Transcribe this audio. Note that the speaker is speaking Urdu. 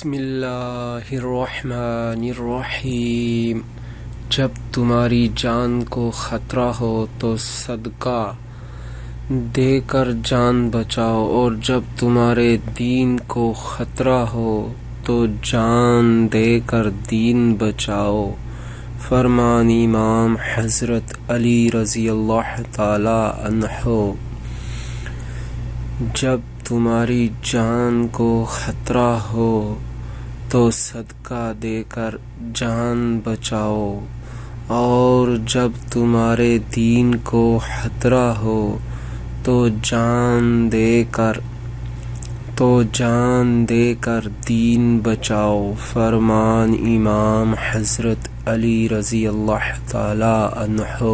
بسم اللہ الرحمن الرحیم۔ جب تمہاری جان کو خطرہ ہو تو صدقہ دے کر جان بچاؤ، اور جب تمہارے دین کو خطرہ ہو تو جان دے کر دین بچاؤ۔ فرمان امام حضرت علی رضی اللہ تعالی عنہ۔ جب تمہاری جان کو خطرہ ہو تو صدقہ دے کر جان بچاؤ، اور جب تمہارے دین کو خطرہ ہو تو جان دے کر دین بچاؤ۔ فرمان امام حضرت علی رضی اللہ تعالی عنہ۔